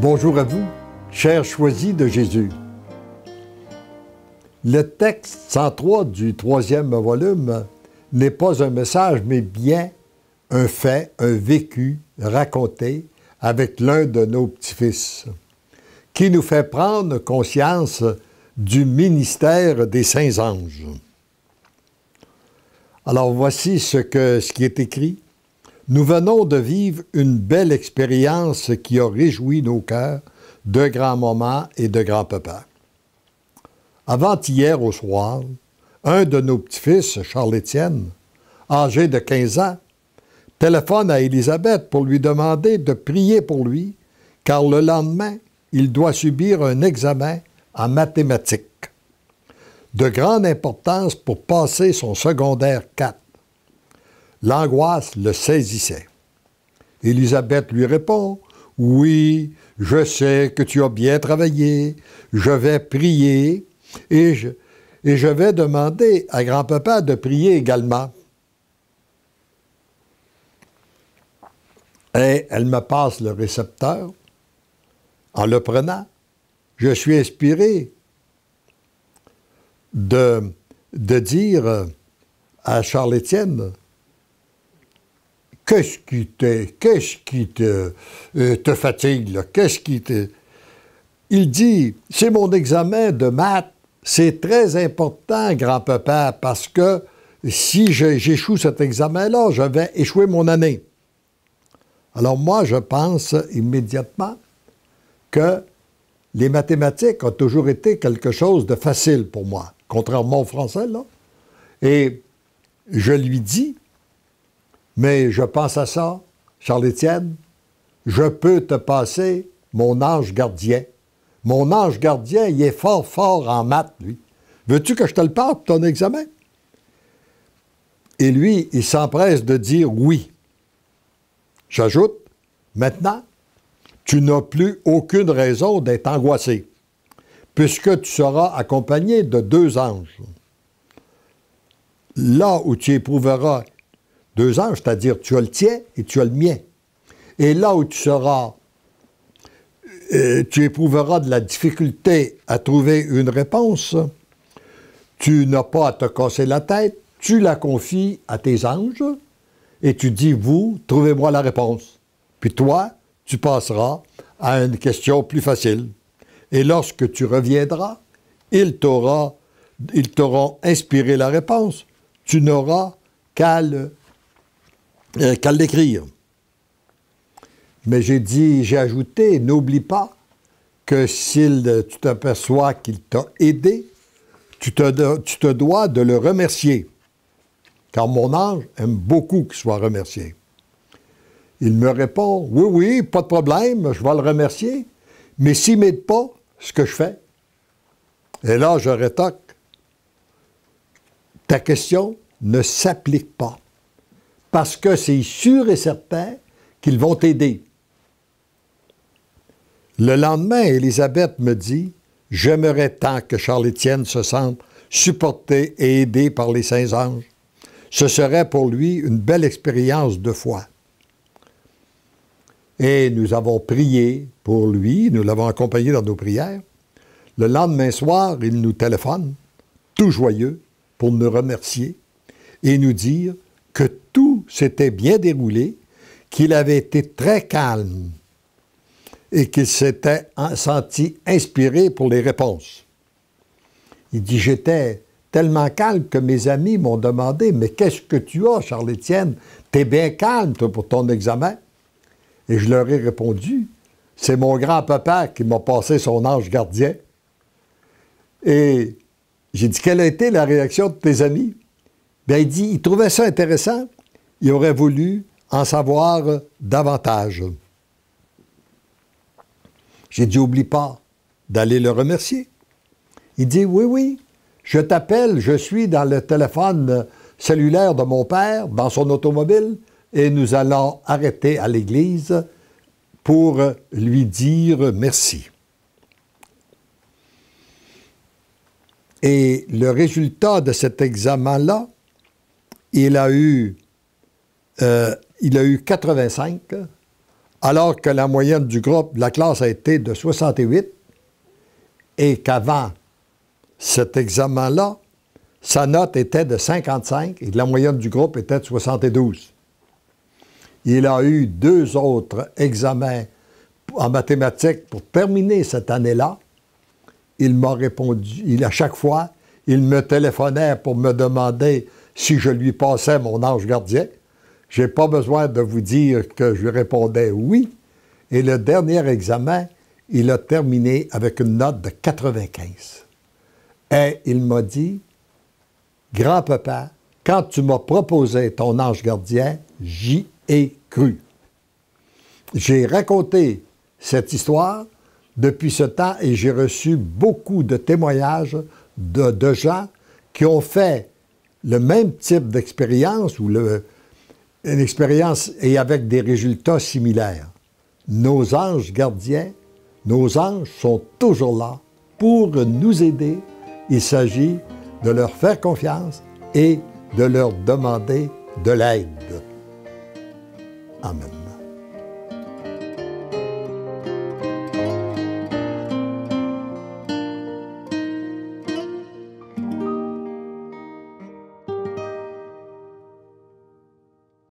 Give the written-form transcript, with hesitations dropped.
Bonjour à vous, chers choisis de Jésus. Le texte 103 du troisième volume n'est pas un message, mais bien un fait, un vécu raconté avec l'un de nos petits-fils, qui nous fait prendre conscience du ministère des saints anges. Alors voici ce qui est écrit. Nous venons de vivre une belle expérience qui a réjoui nos cœurs de grands-mamans et de grands-papas. Avant-hier au soir, un de nos petits-fils, Charles-Étienne, âgé de 15 ans, téléphone à Élisabeth pour lui demander de prier pour lui, car le lendemain, il doit subir un examen en mathématiques de grande importance pour passer son secondaire 4. L'angoisse le saisissait. Élisabeth lui répond, « Oui, je sais que tu as bien travaillé, je vais prier et je vais demander à grand-papa de prier également. » Et elle me passe le récepteur. En le prenant, je suis inspiré de dire à Charles-Étienne, « Qu'est-ce qui te fatigue, là? Qu'est-ce qui te... » Il dit, « C'est mon examen de maths. C'est très important, grand-papa, parce que si j'échoue cet examen-là, je vais échouer mon année. » Alors moi, je pense immédiatement que les mathématiques ont toujours été quelque chose de facile pour moi, contrairement au français, là. Et je lui dis, mais je pense à ça, Charles-Étienne, je peux te passer mon ange gardien. Mon ange gardien, il est fort, fort en maths, lui. Veux-tu que je te le parle pour ton examen? Et lui, il s'empresse de dire oui. J'ajoute, maintenant, tu n'as plus aucune raison d'être angoissé, puisque tu seras accompagné de 2 anges. Là où tu éprouveras 2 anges, c'est-à-dire tu as le tien et tu as le mien. Et là où tu éprouveras de la difficulté à trouver une réponse, tu n'as pas à te casser la tête, tu la confies à tes anges et tu dis, vous, trouvez-moi la réponse. Puis toi, tu passeras à une question plus facile. Et lorsque tu reviendras, ils t'auront inspiré la réponse. Tu n'auras qu'à l'écrire. Mais j'ai ajouté, n'oublie pas que si tu t'aperçois qu'il t'a aidé, tu te dois de le remercier. Car mon ange aime beaucoup qu'il soit remercié. Il me répond, oui, oui, pas de problème, je vais le remercier, mais s'il ne m'aide pas, ce que je fais. Et là, je rétorque, ta question ne s'applique pas, parce que c'est sûr et certain qu'ils vont t'aider. Le lendemain, Élisabeth me dit, j'aimerais tant que Charles-Étienne se sente supporté et aidé par les saints anges. Ce serait pour lui une belle expérience de foi. Et nous avons prié pour lui, nous l'avons accompagné dans nos prières. Le lendemain soir, il nous téléphone, tout joyeux, pour nous remercier et nous dire que tout s'était bien déroulé, qu'il avait été très calme et qu'il s'était senti inspiré pour les réponses. Il dit, j'étais tellement calme que mes amis m'ont demandé, mais qu'est-ce que tu as, Charles-Étienne? T'es bien calme, toi, pour ton examen? Et je leur ai répondu, c'est mon grand-papa qui m'a passé son ange gardien. Et j'ai dit, quelle a été la réaction de tes amis? Bien, il dit, il trouvait ça intéressant, il aurait voulu en savoir davantage. J'ai dit, oublie pas d'aller le remercier. Il dit, oui, oui, je t'appelle, je suis dans le téléphone cellulaire de mon père, dans son automobile, et nous allons arrêter à l'église pour lui dire merci. Et le résultat de cet examen-là, il a eu 85 alors que la moyenne du groupe de la classe a été de 68 et qu'avant cet examen-là, sa note était de 55 et la moyenne du groupe était de 72. Il a eu 2 autres examens en mathématiques pour terminer cette année-là. Il m'a répondu, à chaque fois, il me téléphonait pour me demander si je lui passais mon ange gardien. Je n'ai pas besoin de vous dire que je lui répondais oui. Et le dernier examen, il a terminé avec une note de 95. Et il m'a dit, « Grand-papa, quand tu m'as proposé ton ange gardien, j'y ai cru. » J'ai raconté cette histoire depuis ce temps et j'ai reçu beaucoup de témoignages de gens qui ont fait le même type d'expérience ou une expérience et avec des résultats similaires. Nos anges gardiens, nos anges sont toujours là pour nous aider. Il s'agit de leur faire confiance et de leur demander de l'aide. Amen.